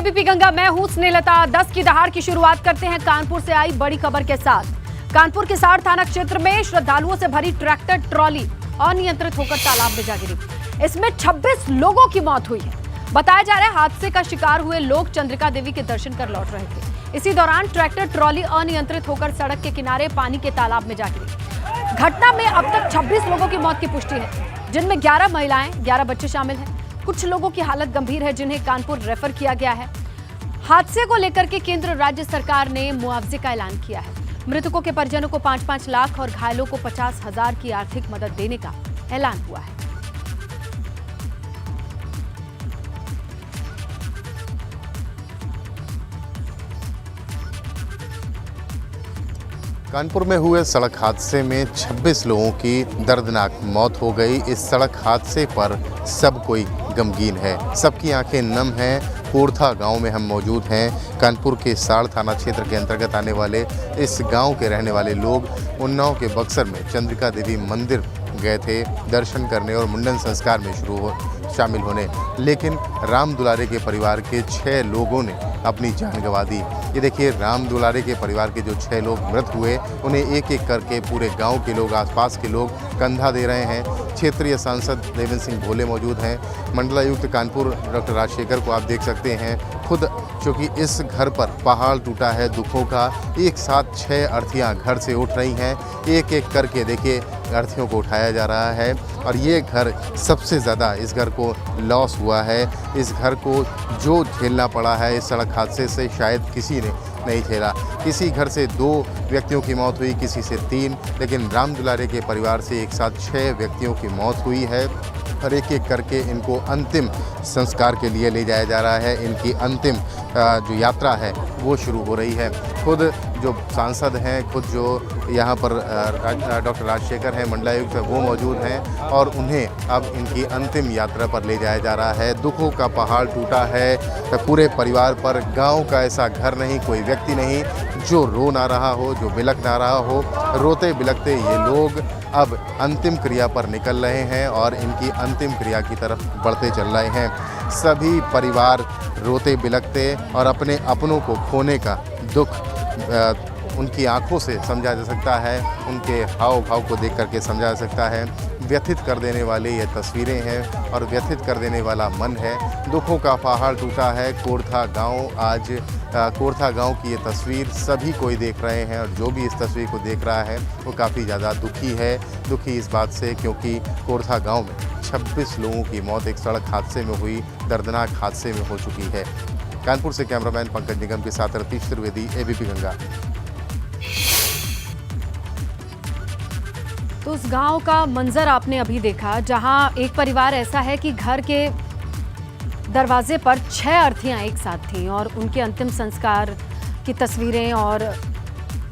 ABP Ganga, मैं हूं स्नेहलता। 10 की दहाड़ की शुरुआत करते हैं कानपुर से आई बड़ी खबर के साथ। कानपुर के साड़ थाना क्षेत्र में श्रद्धालुओं से भरी ट्रैक्टर ट्रॉली अनियंत्रित होकर तालाब में जा गिरी। इसमें 26 लोगों की मौत हुई है। बताया जा रहा है हादसे का शिकार हुए लोग चंद्रिका देवी के दर्शन कर लौट रहे थे। इसी दौरान ट्रैक्टर ट्रॉली अनियंत्रित होकर सड़क के किनारे पानी के तालाब में जा गिरी। घटना में अब तक 26 लोगों की मौत की पुष्टि है, जिनमें 11 महिलाएं, 11 बच्चे शामिल हैं। कुछ लोगों की हालत गंभीर है, जिन्हें कानपुर रेफर किया गया है। हादसे को लेकर के केंद्र राज्य सरकार ने मुआवजे का ऐलान किया है। मृतकों के परिजनों को 5-5 लाख और घायलों को 50,000 की आर्थिक मदद देने का ऐलान हुआ है। कानपुर में हुए सड़क हादसे में 26 लोगों की दर्दनाक मौत हो गई। इस सड़क हादसे पर सब कोई गमगीन है, सबकी आंखें नम हैं। कोरथा गांव में हम मौजूद हैं। कानपुर के साड़ थाना क्षेत्र के अंतर्गत आने वाले इस गांव के रहने वाले लोग उन्नाव के बक्सर में चंद्रिका देवी मंदिर गए थे दर्शन करने और मुंडन संस्कार में शामिल होने, लेकिन राम दुलारे के परिवार के 6 लोगों ने अपनी जान गंवा दी। ये देखिए, राम दुलारे के परिवार के जो 6 लोग मृत हुए, उन्हें एक एक करके पूरे गांव के लोग, आसपास के लोग कंधा दे रहे हैं। क्षेत्रीय सांसद देवेंद्र सिंह भोले मौजूद हैं। मंडलायुक्त कानपुर डॉक्टर राजशेखर को आप देख सकते हैं खुद, क्योंकि इस घर पर पहाड़ टूटा है दुखों का। एक साथ 6 अर्थियां घर से उठ रही हैं। एक एक करके देखिए अर्थियों को उठाया जा रहा है और ये घर सबसे ज़्यादा, इस घर को लॉस हुआ है। इस घर को जो झेलना पड़ा है इस सड़क हादसे से शायद किसी ने नहीं झेला। किसी घर से 2 व्यक्तियों की मौत हुई, किसी से 3, लेकिन राम दुलारे के परिवार से एक साथ 6 व्यक्तियों की मौत हुई है और एक एक करके इनको अंतिम संस्कार के लिए ले जाया जा रहा है। इनकी अंतिम जो यात्रा है वो शुरू हो रही है। खुद जो सांसद हैं, खुद जो यहाँ पर डॉक्टर राजशेखर हैं, मंडलायुक्त, वो मौजूद हैं और उन्हें अब इनकी अंतिम यात्रा पर ले जाया जा रहा है। दुखों का पहाड़ टूटा है पूरे परिवार पर। गांव का ऐसा घर नहीं, कोई व्यक्ति नहीं जो रो ना रहा हो, जो बिलख ना रहा हो। रोते बिलखते ये लोग अब अंतिम क्रिया पर निकल रहे हैं और इनकी अंतिम क्रिया की तरफ बढ़ते चल रहे हैं। सभी परिवार रोते बिलखते और अपने अपनों को खोने का दुख उनकी आंखों से समझा जा सकता है, उनके हाव भाव को देख करके समझा जा सकता है। व्यथित कर देने वाली ये तस्वीरें हैं और व्यथित कर देने वाला मन है। दुखों का पहाड़ टूटा है कोरथा गांव। आज कोरथा गांव की ये तस्वीर सभी कोई देख रहे हैं और जो भी इस तस्वीर को देख रहा है वो काफ़ी ज़्यादा दुखी है। दुखी इस बात से क्योंकि कोरथा गांव में 26 लोगों की मौत एक सड़क हादसे में हुई, दर्दनाक हादसे में हो चुकी है। कानपुर से कैमरामैन पंकज निगम के साथ रतीश त्रिवेदी, एबीपी गंगा। तो उस गांव का मंजर आपने अभी देखा, जहां एक परिवार ऐसा है कि घर के दरवाजे पर 6 अर्थियां एक साथ थीं और उनके अंतिम संस्कार की तस्वीरें और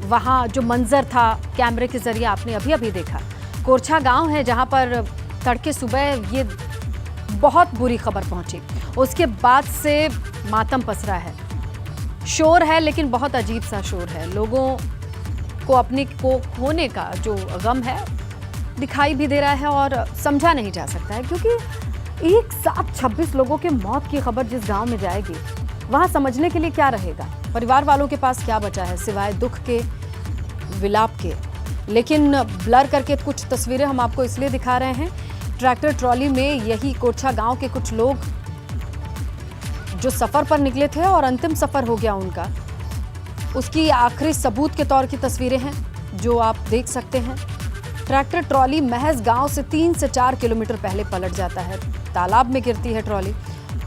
वहां जो मंजर था कैमरे के जरिए आपने अभी देखा। कोरछा गांव है जहां पर तड़के सुबह ये बहुत बुरी खबर पहुंची। उसके बाद से मातम पसरा है, शोर है, लेकिन बहुत अजीब सा शोर है। लोगों को अपने को खोने का जो गम है दिखाई भी दे रहा है और समझा नहीं जा सकता है, क्योंकि एक साथ 26 लोगों के मौत की खबर जिस गांव में जाएगी, वहां समझने के लिए क्या रहेगा? परिवार वालों के पास क्या बचा है सिवाय दुख के, विलाप के? लेकिन ब्लर करके कुछ तस्वीरें हम आपको इसलिए दिखा रहे हैं। ट्रैक्टर ट्रॉली में यही कोरछा गांव के कुछ लोग जो सफर पर निकले थे और अंतिम सफर हो गया उनका, उसकी आखिरी सबूत के तौर की तस्वीरें हैं जो आप देख सकते हैं। ट्रैक्टर ट्रॉली महज गांव से 3 से 4 किलोमीटर पहले पलट जाता है। तालाब में गिरती है ट्रॉली।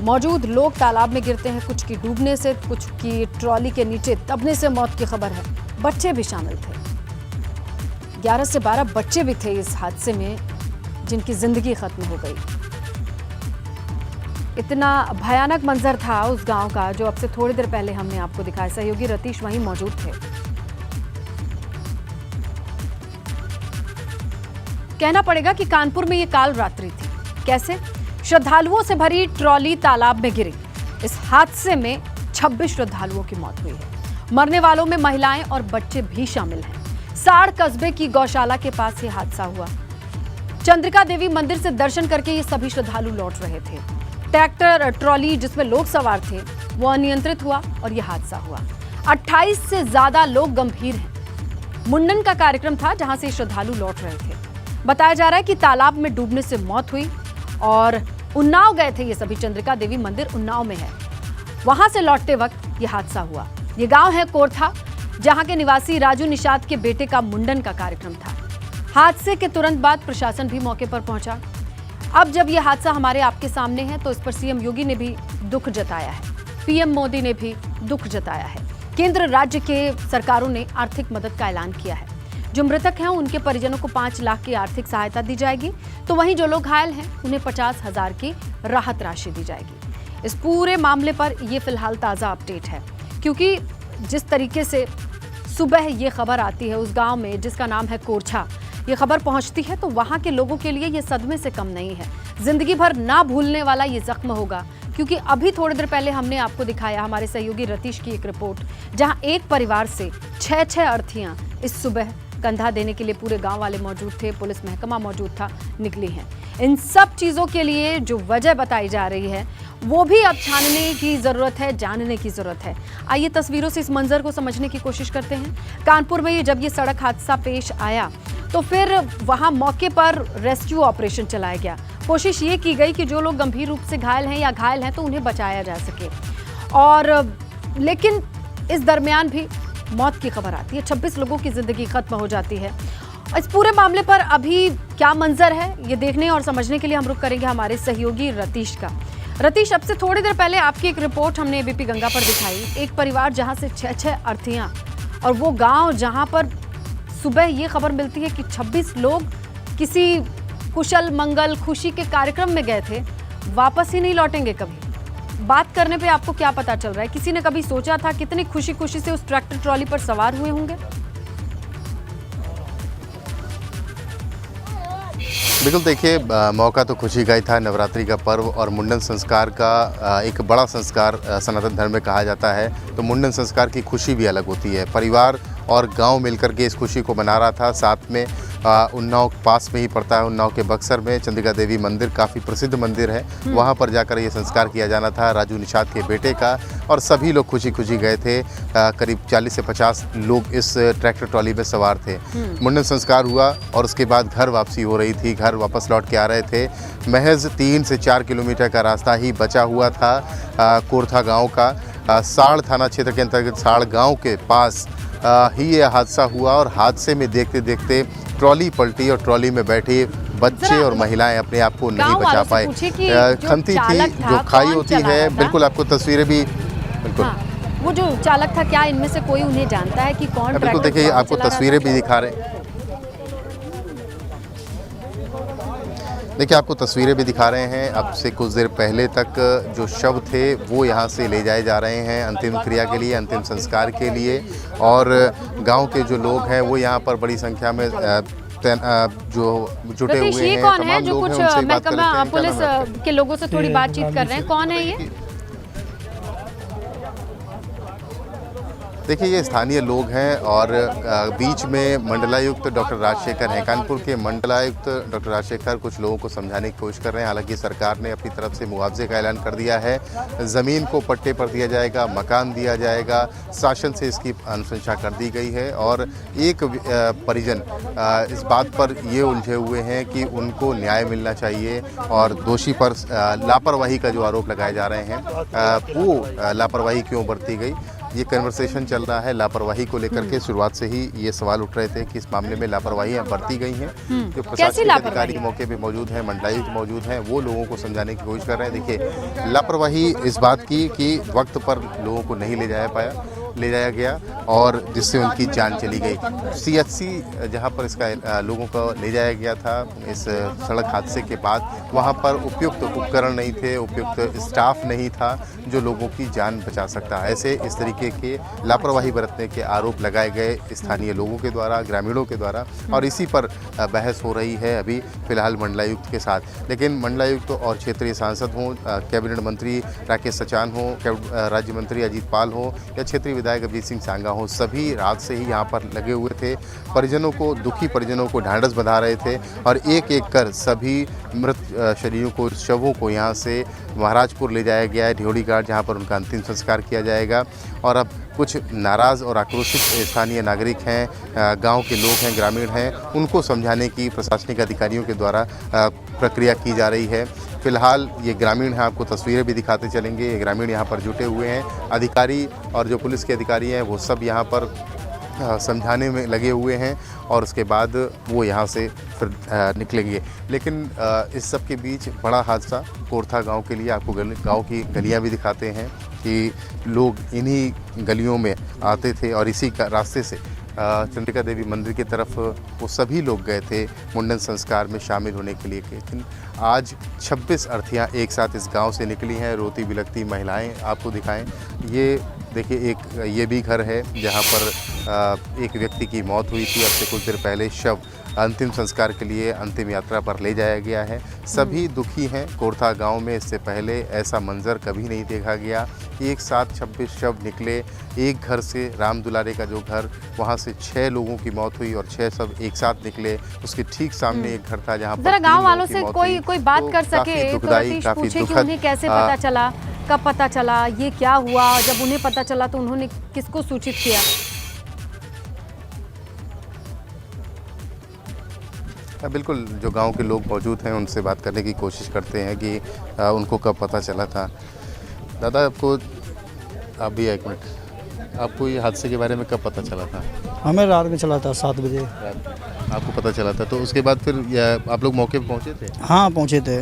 मौजूद लोग तालाब में गिरते हैं, कुछ की डूबने से, कुछ की ट्रॉली के नीचे दबने से मौत की खबर है। बच्चे भी शामिल थे, 11 से 12 बच्चे भी थे इस हादसे में, जिनकी जिंदगी खत्म हो गई। इतना भयानक मंजर था उस गांव का, जो अब से थोड़ी देर पहले हमने आपको दिखाया। सहयोगी रतीश वहीं मौजूद थे। कहना पड़ेगा कि कानपुर में ये काल रात्रि थी। कैसे? श्रद्धालुओं से भरी ट्रॉली तालाब में गिरी। इस हादसे में 26 श्रद्धालुओं की मौत हुई है। मरने वालों में महिलाएं और बच्चे भी शामिल हैं। साड़ कस्बे की गौशाला के पास ये हादसा हुआ। चंद्रिका देवी मंदिर से दर्शन करके ये सभी श्रद्धालु लौट रहे थे। ट्रैक्टर ट्रॉली जिसमें लोग सवार थे वो अनियंत्रित हुआ और यह हादसा हुआ। 28 से ज्यादा लोग गंभीर हैं। मुंडन का कार्यक्रम था जहां से श्रद्धालु लौट रहे थे। बताया जा रहा है कि तालाब में डूबने से मौत हुई और उन्नाव गए थे ये सभी। चंद्रिका देवी मंदिर उन्नाव में है, वहां से लौटते वक्त यह हादसा हुआ। ये गांव है कोरथा, जहां के निवासी राजू निषाद के बेटे का मुंडन का कार्यक्रम था। हादसे के तुरंत बाद प्रशासन भी मौके पर पहुंचा। अब जब यह हादसा हमारे आपके सामने है तो इस पर सीएम योगी ने भी दुख जताया है, पीएम मोदी ने भी दुख जताया है। केंद्र राज्य के सरकारों ने आर्थिक मदद का ऐलान किया है। जो मृतक हैं उनके परिजनों को 5 लाख की आर्थिक सहायता दी जाएगी, तो वहीं जो लोग घायल हैं उन्हें 50,000 की राहत राशि दी जाएगी। इस पूरे मामले पर यह फिलहाल ताज़ा अपडेट है, क्योंकि जिस तरीके से सुबह ये खबर आती है उस गांव में जिसका नाम है कोरछा, ये खबर पहुंचती है तो वहां के लोगों के लिए ये सदमे से कम नहीं है। जिंदगी भर ना भूलने वाला ये जख्म होगा, क्योंकि अभी थोड़ी देर पहले हमने आपको दिखाया हमारे सहयोगी रतीश की एक रिपोर्ट, जहां एक परिवार से 6 अर्थियां इस सुबह कंधा देने के लिए पूरे गांव वाले मौजूद थे, पुलिस महकमा मौजूद था, निकली हैं। इन सब चीज़ों के लिए जो वजह बताई जा रही है वो भी अब छानने की ज़रूरत है, जानने की ज़रूरत है। आइए तस्वीरों से इस मंजर को समझने की कोशिश करते हैं। कानपुर में जब ये सड़क हादसा पेश आया तो फिर वहाँ मौके पर रेस्क्यू ऑपरेशन चलाया गया। कोशिश ये की गई कि जो लोग गंभीर रूप से घायल हैं या घायल हैं तो उन्हें बचाया जा सके, और लेकिन इस दरमियान भी मौत की खबर आती है। 26 लोगों की ज़िंदगी खत्म हो जाती है। इस पूरे मामले पर अभी क्या मंजर है ये देखने और समझने के लिए हम रुक करेंगे हमारे सहयोगी रतीश का। रतीश, अब से थोड़ी देर पहले आपकी एक रिपोर्ट हमने एबीपी गंगा पर दिखाई, एक परिवार जहां से 6 अर्थियां, और वो गांव जहां पर सुबह ये खबर मिलती है कि 26 लोग किसी कुशल मंगल खुशी के कार्यक्रम में गए थे, वापस ही नहीं लौटेंगे कभी। बात करने पे आपको क्या पता चल रहा है? किसी ने कभी सोचा था कितनी खुशी खुशी से उस ट्रैक्टर ट्रॉली पर सवार हुए होंगे? बिल्कुल, देखिए मौका तो खुशी का ही था। नवरात्रि का पर्व और मुंडन संस्कार का एक बड़ा संस्कार सनातन धर्म में कहा जाता है, तो मुंडन संस्कार की खुशी भी अलग होती है। परिवार और गांव मिलकर के इस खुशी को मना रहा था। साथ में उन्नाव पास में ही पड़ता है, उन्नाव के बक्सर में चंद्रिका देवी मंदिर काफ़ी प्रसिद्ध मंदिर है, वहां पर जाकर ये संस्कार किया जाना था राजू निषाद के बेटे का, और सभी लोग खुशी खुशी गए थे। करीब 40 से 50 लोग इस ट्रैक्टर ट्रॉली में सवार थे। मुंडन संस्कार हुआ और उसके बाद घर वापसी हो रही थी, घर वापस लौट के आ रहे थे। महज 3 से 4 किलोमीटर का रास्ता ही बचा हुआ था कोरथा गाँव का। साड़ थाना क्षेत्र के अंतर्गत साड़ गाँव के पास ही ये हादसा हुआ, और हादसे में देखते देखते ट्रॉली पलटी और ट्रॉली में बैठे बच्चे और महिलाएं अपने आप को नहीं बचा पाए। खंती थी, जो खाई होती है। बिल्कुल, आपको तस्वीरें भी बिल्कुल वो जो चालक था, क्या इनमें से कोई उन्हें जानता है कि कौन? बिल्कुल, देखिए आपको तस्वीरें भी दिखा रहे हैं। देखिए आपको तस्वीरें भी दिखा रहे हैं। अब से कुछ देर पहले तक जो शव थे वो यहाँ से ले जाए जा रहे हैं अंतिम क्रिया के लिए, अंतिम संस्कार के लिए, और गांव के जो लोग हैं वो यहाँ पर बड़ी संख्या में जो जुटे हुए हैं। कौन है जो कुछ महकमा पुलिस के लोगों से थोड़ी बातचीत कर रहे हैं? कौन है ये? देखिए ये स्थानीय लोग हैं, और बीच में मंडलायुक्त डॉक्टर राजशेखर हैं। कानपुर के मंडलायुक्त डॉक्टर राजशेखर कुछ लोगों को समझाने की कोशिश कर रहे हैं। हालांकि सरकार ने अपनी तरफ से मुआवजे का ऐलान कर दिया है, ज़मीन को पट्टे पर दिया जाएगा, मकान दिया जाएगा, शासन से इसकी अनुशंसा कर दी गई है। और एक परिजन इस बात पर ये उलझे हुए हैं कि उनको न्याय मिलना चाहिए, और दोषी पर लापरवाही का जो आरोप लगाए जा रहे हैं वो लापरवाही क्यों बरती गई, ये कन्वर्सेशन चल रहा है। लापरवाही को लेकर के शुरुआत से ही ये सवाल उठ रहे थे कि इस मामले में लापरवाहियां बरती गई हैं। जो प्रशासनिक अधिकारी मौके पे मौजूद हैं, मंडलायुक्त मौजूद हैं, वो लोगों को समझाने की कोशिश कर रहे हैं। देखिए लापरवाही इस बात की कि वक्त पर लोगों को नहीं ले जाया गया, और जिससे उनकी जान चली गई। CHC जहां पर इसका लोगों को ले जाया गया था इस सड़क हादसे के बाद, वहां पर उपयुक्त उपकरण नहीं थे, उपयुक्त स्टाफ नहीं था जो लोगों की जान बचा सकता। ऐसे इस तरीके के लापरवाही बरतने के आरोप लगाए गए स्थानीय लोगों के द्वारा, ग्रामीणों के द्वारा, और इसी पर बहस हो रही है अभी फिलहाल मंडलायुक्त के साथ। लेकिन मंडलायुक्त और क्षेत्रीय सांसद हों, कैबिनेट मंत्री राकेश सचान हों, राज्य मंत्री अजीत पाल हों, या क्षेत्रीय विधायक अभिजीत सिंह सांगा हों, सभी रात से ही यहाँ पर लगे हुए थे। परिजनों को, दुखी परिजनों को ढांढस बंधा रहे थे और एक एक कर सभी मृत शरीरों को, शवों को यहाँ से महाराजपुर ले जाया गया है, ढ्योड़ी घाट, जहाँ पर उनका अंतिम संस्कार किया जाएगा। और अब कुछ नाराज़ और आक्रोशित स्थानीय नागरिक हैं, गांव के लोग हैं, ग्रामीण हैं, उनको समझाने की प्रशासनिक अधिकारियों के द्वारा प्रक्रिया की जा रही है। फिलहाल ये ग्रामीण हैं, आपको तस्वीरें भी दिखाते चलेंगे। ये ग्रामीण यहाँ पर जुटे हुए हैं, अधिकारी और जो पुलिस के अधिकारी हैं वो सब यहाँ पर समझाने में लगे हुए हैं और उसके बाद वो यहाँ से फिर निकलेंगे। लेकिन इस सब के बीच बड़ा हादसा कोरथा गांव के लिए, आपको गांव की गलियां भी दिखाते हैं कि लोग इन्हीं गलियों में आते थे और इसी का रास्ते से चंद्रिका देवी मंदिर की तरफ वो सभी लोग गए थे मुंडन संस्कार में शामिल होने के लिए। लेकिन आज 26 अर्थियां एक साथ इस गांव से निकली हैं, रोती बिलखती महिलाएं आपको दिखाएं। ये देखिए, एक ये भी घर है जहां पर एक व्यक्ति की मौत हुई थी। अब से कुछ देर पहले शव अंतिम संस्कार के लिए अंतिम यात्रा पर ले जाया गया है। सभी दुखी हैं। कोरथा गांव में इससे पहले ऐसा मंजर कभी नहीं देखा गया। एक साथ 26 शव निकले एक घर से, राम दुलारे का जो घर, वहां से 6 लोगों की मौत हुई और 6 शव एक साथ निकले। उसके ठीक सामने एक घर था जहां पर गाँव वालों से कोई बात कर सके तो रतीश पूछे कि उन्हें कैसे पता चला, कब पता चला, ये क्या हुआ, जब उन्हें पता चला तो उन्होंने किसको सूचित किया? बिल्कुल, जो गांव के लोग मौजूद हैं उनसे बात करने की कोशिश करते हैं कि उनको कब पता चला था। दादा, आपको, आप भी एक मिनट, आपको ये हादसे के बारे में कब पता चला था? हमें रात में चला था 7 बजे। आपको पता चला था, तो उसके बाद फिर आप लोग मौके पर पहुंचे थे? हाँ, पहुंचे थे।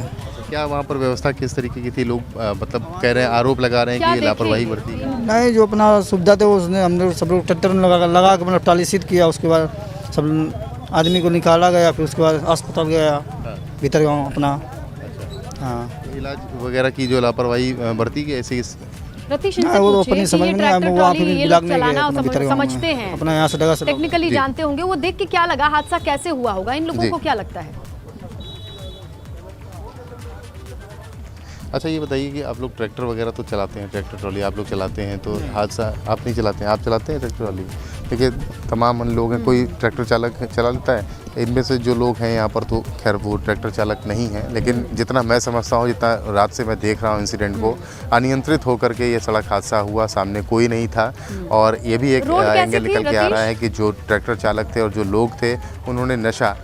क्या वहाँ पर व्यवस्था किस तरीके की थी? लोग मतलब कह रहे हैं, आरोप लगा रहे हैं कि लापरवाही बरती। नहीं, जो अपना सुविधा थे उसने, हमने सब लोग ट्रैक्टर में लगा के मतलब टाली सीट किया। उसके बाद सब आदमी को निकाला गया, फिर उसके बाद अस्पताल गया भीतर गाँव अपना। हाँ, इलाज वगैरह की जो लापरवाही बरती गई ऐसी रतीश, वो तो अपनी समझ में नहीं, वहाँ फिर ब्लॉक में गए, समझते हैं, अपना यहाँ से जगह से टेक्निकली जानते होंगे। वो देख के क्या लगा, हादसा कैसे हुआ होगा, इन लोगों को क्या लगता है? अच्छा, ये बताइए कि आप लोग ट्रैक्टर वगैरह तो चलाते हैं, ट्रैक्टर ट्रॉली आप लोग चलाते हैं, तो हादसा आप नहीं चलाते हैं? आप चलाते हैं ट्रैक्टर ट्रॉली? देखिए, तमाम लोग हैं, कोई ट्रैक्टर चालक चला लेता है। इनमें से जो लोग हैं यहाँ पर तो खैर वो ट्रैक्टर चालक नहीं हैं, लेकिन जितना मैं समझता हूँ, जितना रात से मैं देख रहा हूँ इंसिडेंट को, अनियंत्रित होकर के ये सड़क हादसा हुआ। सामने कोई नहीं था और ये भी एक एंगल निकल के आ रहा है कि जो ट्रैक्टर चालक थे और जो लोग थे उन्होंने नशा,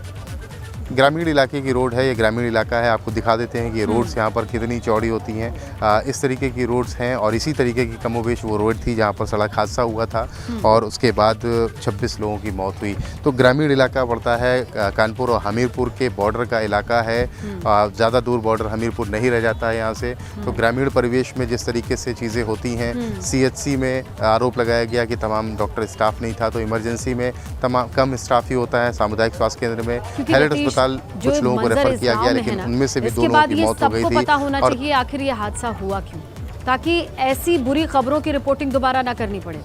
ग्रामीण इलाके की रोड है, ये ग्रामीण इलाका है, आपको दिखा देते हैं कि ये रोड्स यहाँ पर कितनी चौड़ी होती हैं। इस तरीके की रोड्स हैं और इसी तरीके की कमोबेश वो रोड थी जहाँ पर सड़क हादसा हुआ था और उसके बाद 26 लोगों की मौत हुई। तो ग्रामीण इलाका पड़ता है, कानपुर और हमीरपुर के बॉर्डर का इलाका है। ज़्यादा दूर बॉर्डर हमीरपुर नहीं रह जाता है यहाँ से। तो ग्रामीण परिवेश में जिस तरीके से चीज़ें होती हैं, CHC में आरोप लगाया गया कि तमाम डॉक्टर स्टाफ नहीं था, तो इमरजेंसी में तमाम कम स्टाफ ही होता है। सामुदायिक स्वास्थ्य केंद्र में, हैलेट अस्पताल कुछ लोगों को रेफर किया गया, लेकिन उनमें से भी 2 लोगों की मौत हो गई थी। पता होना चाहिए आखिर ये हादसा हुआ क्यों, ताकि ऐसी बुरी खबरों की रिपोर्टिंग दोबारा ना करनी पड़े,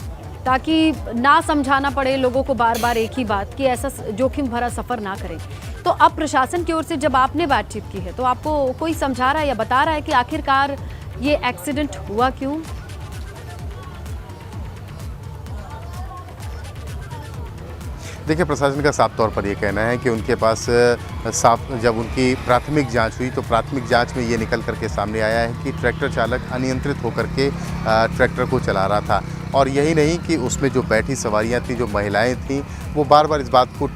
ताकि ना समझाना पड़े लोगों को बार बार एक ही बात कि ऐसा जोखिम भरा सफ़र ना करें। तो अब प्रशासन की ओर से जब आपने बातचीत की है तो आपको कोई समझा रहा है या बता रहा है कि आखिरकार ये एक्सीडेंट हुआ क्यों? देखिए, प्रशासन का साफ तौर पर ये कहना है कि उनके पास जब उनकी प्राथमिक जांच हुई तो प्राथमिक जांच में ये निकल करके सामने आया है कि ट्रैक्टर चालक अनियंत्रित होकर के ट्रैक्टर को चला रहा था। और यही नहीं कि उसमें जो बैठी सवारियां थी, जो महिलाएं थीं, वो बार बार इस बात को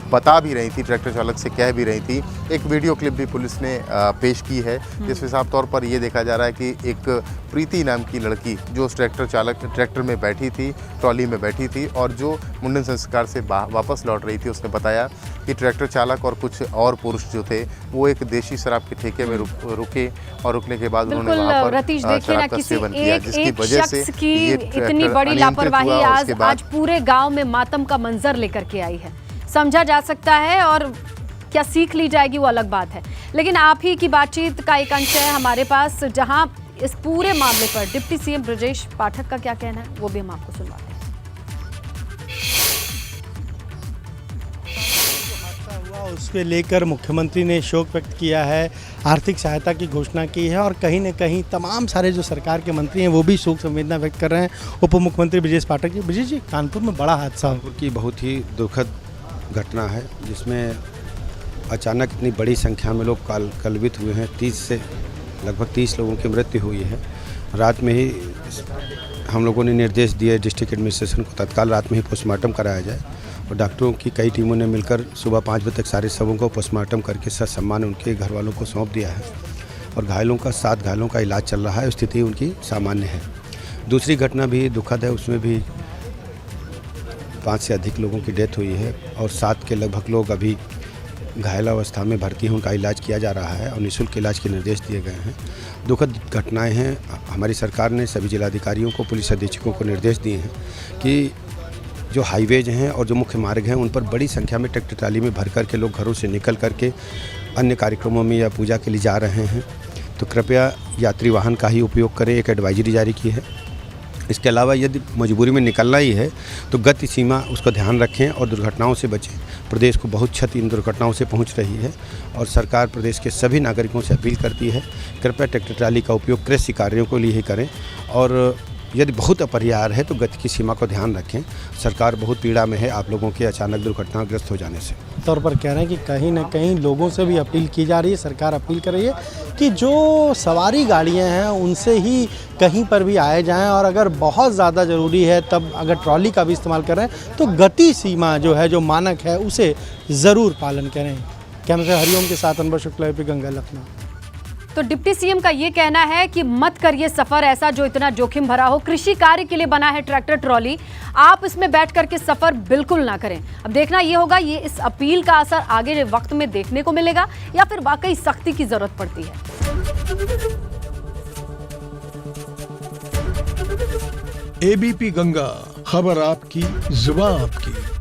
बता भी रही थी, ट्रैक्टर चालक से कह भी रही थी। एक वीडियो क्लिप भी पुलिस ने पेश की है, जिसमें साफ तौर पर ये देखा जा रहा है कि एक प्रीति नाम की लड़की जो उस ट्रैक्टर में बैठी थी, ट्रॉली में बैठी थी और जो मुंडन संस्कार से वापस लौट रही थी, उसने बताया कि ट्रैक्टर चालक और कुछ और पुरुष जो थे वो एक देशी शराब के ठेके में रुके और रुकने के बाद उन्होंने वहाँ पर शराब का सेवन किया, जिसकी वजह से ये इतनी बड़ी लापरवाही आज पूरे गाँव में मातम का मंजर लेकर के आई है। समझा जा सकता है और क्या सीख ली जाएगी वो अलग बात है, लेकिन आप ही की बातचीत का एक अंश है हमारे पास, जहां इस पूरे मामले पर डिप्टी सीएम ब्रजेश पाठक का क्या कहना है वो भी हम आपको सुनवाते हैं। उसके लेकर मुख्यमंत्री ने शोक व्यक्त किया है। आर्थिक सहायता की घोषणा की है और कहीं न कहीं तमाम सारे जो सरकार के मंत्री हैं वो भी शोक संवेदना व्यक्त कर रहे हैं। उप मुख्यमंत्री ब्रजेश पाठक जी, ब्रजेश जी, कानपुर में बड़ा हादसा हो कानपुर की बहुत ही दुखद घटना है जिसमें अचानक इतनी बड़ी संख्या में लोग कलवित हुए हैं। 30 से लगभग 30 लोगों की मृत्यु हुई है। रात में ही हम लोगों ने निर्देश दिए डिस्ट्रिक्ट एडमिनिस्ट्रेशन को तत्काल रात में ही पोस्टमार्टम कराया जाए और डॉक्टरों की कई टीमों ने मिलकर सुबह 5 बजे तक सारे शवों को पोस्टमार्टम करके ससम्मान उनके घर वालों को सौंप दिया है और 7 घायलों का इलाज चल रहा है। स्थिति उनकी सामान्य है। दूसरी घटना भी दुखद है, उसमें भी 5 से अधिक लोगों की डेथ हुई है और 7 के लगभग लोग अभी घायल अवस्था में भर्ती हैं। उनका इलाज किया जा रहा है और निःशुल्क इलाज के निर्देश दिए गए हैं। दुखद घटनाएं हैं। हमारी सरकार ने सभी जिलाधिकारियों को, पुलिस अधीक्षकों को निर्देश दिए हैं कि जो हाईवेज हैं और जो मुख्य मार्ग हैं उन पर बड़ी संख्या में ट्रैक्टर ट्राली में भर कर के लोग घरों से निकल करके अन्य कार्यक्रमों में या पूजा के लिए जा रहे हैं, तो कृपया यात्री वाहन का ही उपयोग करें। एक एडवाइजरी जारी की है। इसके अलावा यदि मजबूरी में निकलना ही है तो गति सीमा उसका ध्यान रखें और दुर्घटनाओं से बचें। प्रदेश को बहुत क्षति इन दुर्घटनाओं से पहुंच रही है और सरकार प्रदेश के सभी नागरिकों से अपील करती है कृपया ट्रैक्टर ट्राली का उपयोग कृषि कार्यों के लिए ही करें और यदि बहुत अपरिहार्य है तो गति की सीमा को ध्यान रखें। सरकार बहुत पीड़ा में है आप लोगों के अचानक दुर्घटनाग्रस्त हो जाने से। तौर पर कह रहे हैं कि कहीं ना कहीं लोगों से भी अपील की जा रही है, सरकार अपील कर रही है कि जो सवारी गाड़ियां हैं उनसे ही कहीं पर भी आए जाएं और अगर बहुत ज़्यादा ज़रूरी है तब अगर ट्रॉली का भी इस्तेमाल करें तो गति सीमा जो है, जो मानक है, उसे ज़रूर पालन करें। कैमरा हरिओम के साथ अनवर शुक्ला, गंगा, लखनऊ। तो डिप्टी सीएम का ये कहना है कि मत करिए सफर ऐसा जो इतना जोखिम भरा हो। कृषि कार्य के लिए बना है ट्रैक्टर ट्रॉली, आप इसमें बैठ करके सफर बिल्कुल ना करें। अब देखना ये होगा ये इस अपील का असर आगे वक्त में देखने को मिलेगा या फिर वाकई सख्ती की जरूरत पड़ती है। एबीपी गंगा, खबर आपकी, जुबान आपकी।